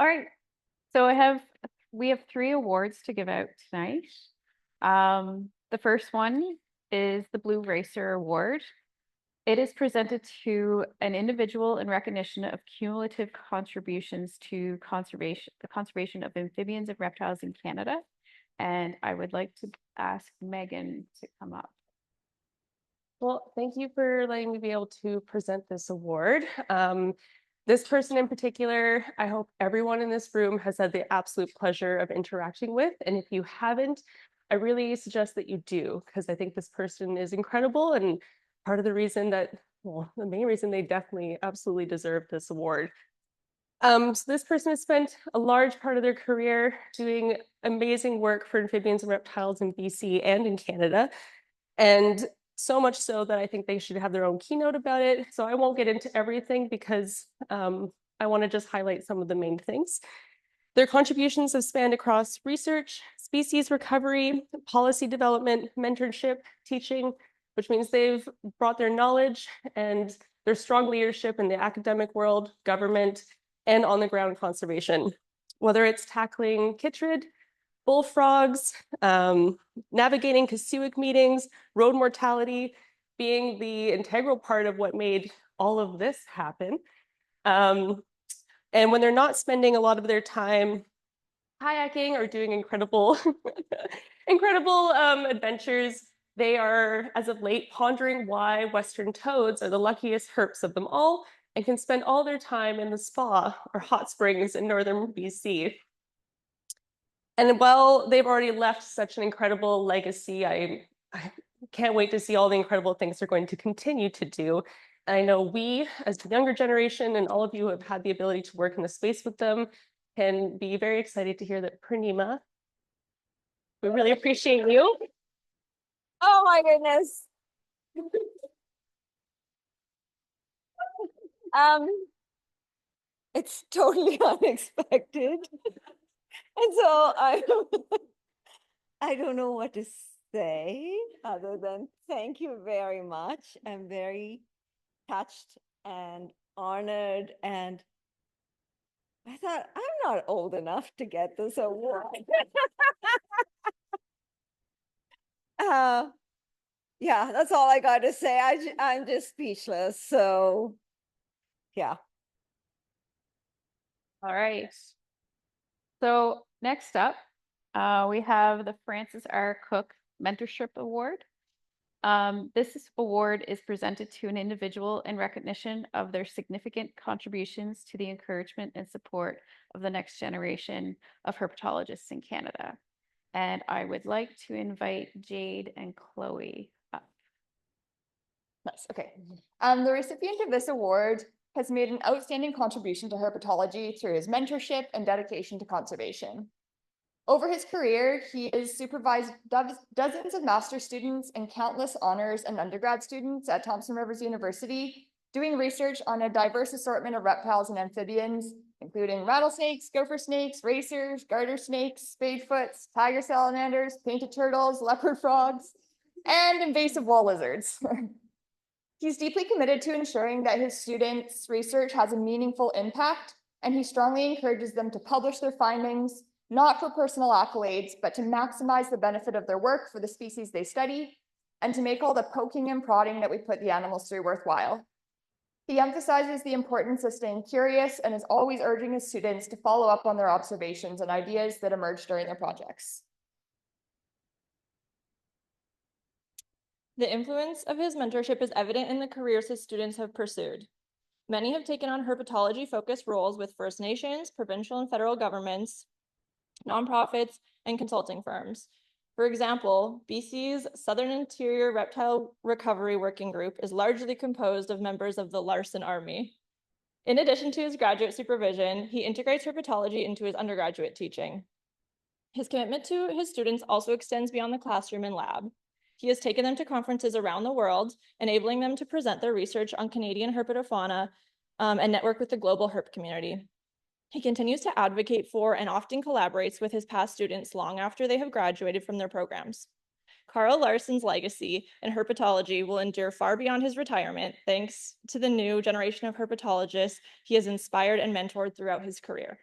All right. So we have 3 awards to give out tonight. The first one is the Blue Racer Award. It is presented to an individual in recognition of cumulative contributions to the conservation of amphibians and reptiles in Canada. And I would like to ask Megan to come up. Well, thank you for letting me be able to present this award. This person in particular, I hope everyone in this room has had the absolute pleasure of interacting with. And if you haven't, I really suggest that you do, because I think this person is incredible and part of the reason that, well, the main reason they definitely absolutely deserve this award. So this person has spent a large part of their career doing amazing work for amphibians and reptiles in BC and in Canada. And so much so that I think they should have their own keynote about it. So I won't get into everything because I want to just highlight some of the main things. Their contributions have spanned across research, species recovery, policy development, mentorship, teaching, which means they've brought their knowledge and their strong leadership in the academic world, government, and on-the-ground conservation. Whether it's tackling chytrid, bullfrogs, navigating Casuic meetings, road mortality, being the integral part of what made all of this happen. And when they're not spending a lot of their time kayaking or doing incredible, incredible adventures, they are, as of late, pondering why Western toads are the luckiest herps of them all and can spend all their time in the spa or hot springs in northern BC. And while they've already left such an incredible legacy, I can't wait to see all the incredible things they're going to continue to do. And I know we, as the younger generation, and all of you who have had the ability to work in the space with them, can be very excited to hear that Purnima, we really appreciate you. Oh my goodness. It's totally unexpected. And so I don't know what to say other than thank you very much. I'm very touched and honored, and I thought I'm not old enough to get this award. Yeah, that's all I got to say. I'm just speechless. So yeah. All right. So next up, we have the Francis R. Cook Mentorship Award. This award is presented to an individual in recognition of their significant contributions to the encouragement and support of the next generation of herpetologists in Canada. And I would like to invite Jade and Chloe up. Nice, okay. The recipient of this award has made an outstanding contribution to herpetology through his mentorship and dedication to conservation. Over his career, he has supervised dozens of master's students and countless honors and undergrad students at Thompson Rivers University, doing research on a diverse assortment of reptiles and amphibians, including rattlesnakes, gopher snakes, racers, garter snakes, spadefoots, tiger salamanders, painted turtles, leopard frogs, and invasive wall lizards. He's deeply committed to ensuring that his students' research has a meaningful impact, and he strongly encourages them to publish their findings, not for personal accolades, but to maximize the benefit of their work for the species they study, and to make all the poking and prodding that we put the animals through worthwhile. He emphasizes the importance of staying curious and is always urging his students to follow up on their observations and ideas that emerge during their projects. The influence of his mentorship is evident in the careers his students have pursued. Many have taken on herpetology-focused roles with First Nations, provincial and federal governments, nonprofits, and consulting firms. For example, BC's Southern Interior Reptile Recovery Working Group is largely composed of members of the Larsen Army. In addition to his graduate supervision, he integrates herpetology into his undergraduate teaching. His commitment to his students also extends beyond the classroom and lab. He has taken them to conferences around the world, enabling them to present their research on Canadian herpetofauna and network with the global herp community. He continues to advocate for and often collaborates with his past students long after they have graduated from their programs. Karl Larsen's legacy in herpetology will endure far beyond his retirement, thanks to the new generation of herpetologists he has inspired and mentored throughout his career.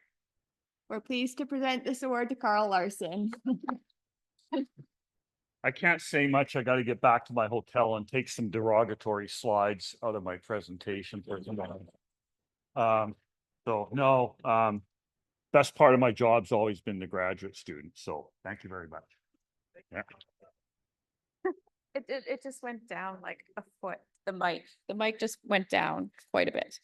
We're pleased to present this award to Karl Larsen. I can't say much. I got to get back to my hotel and take some derogatory slides out of my presentation for tomorrow. So no, best part of my job's always been the graduate student. So thank you very much. Yeah. It just went down like a foot. The mic just went down quite a bit.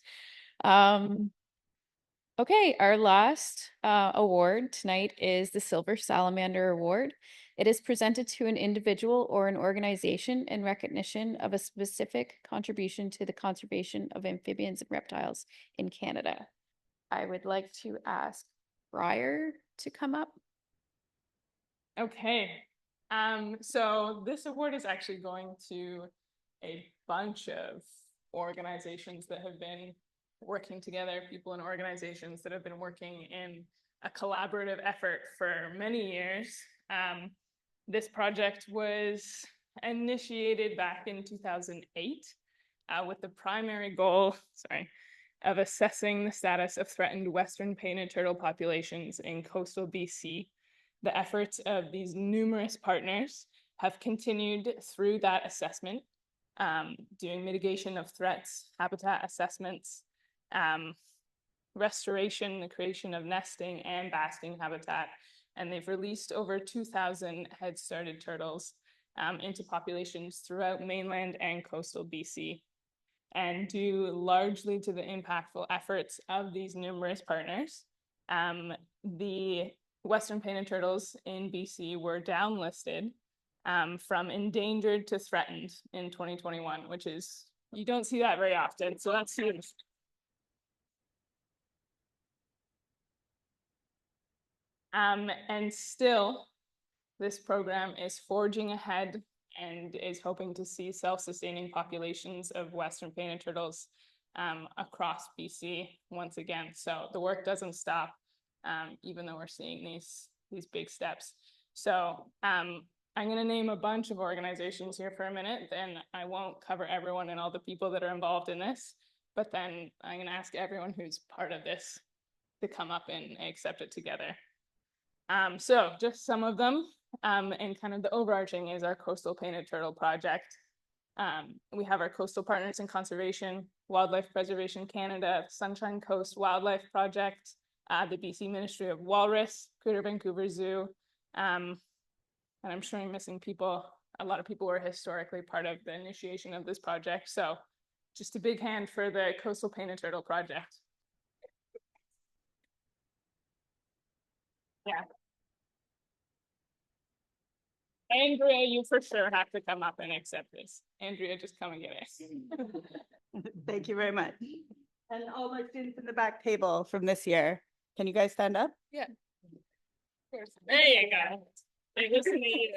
Okay, our last award tonight is the Silver Salamander Award. It is presented to an individual or an organization in recognition of a specific contribution to the conservation of amphibians and reptiles in Canada. I would like to ask Briar to come up. Okay. So this award is actually going to a bunch of organizations that have been working together, people and organizations that have been working in a collaborative effort for many years. This project was initiated back in 2008 with the primary goal, of assessing the status of threatened Western painted turtle populations in coastal BC. The efforts of these numerous partners have continued through that assessment, doing mitigation of threats, habitat assessments, restoration, the creation of nesting and basking habitat. And they've released over 2,000 head-started turtles into populations throughout mainland and coastal BC. And due largely to the impactful efforts of these numerous partners, the Western painted turtles in BC were downlisted from endangered to threatened in 2021, which is, you don't see that very often. So that's huge. And still, this program is forging ahead and is hoping to see self-sustaining populations of Western painted turtles across BC once again. So the work doesn't stop, even though we're seeing these big steps. So I'm going to name a bunch of organizations here for a minute, then I won't cover everyone and all the people that are involved in this, but then I'm going to ask everyone who's part of this to come up and accept it together. So just some of them, and kind of the overarching is our Coastal Painted Turtle Project. We have our coastal partners in conservation, Wildlife Preservation Canada, Sunshine Coast Wildlife Project, the BC Ministry of Walrus, Greater Vancouver Zoo, and I'm sure I'm missing people. A lot of people were historically part of the initiation of this project. So just a big hand for the Coastal Painted Turtle Project. Yeah. Andrea, you for sure have to come up and accept this. Andrea, just come and get it. Thank you very much. And all my students in the back table from this year. Can you guys stand up? Yeah. Of course. There you go. Hey, listen to you.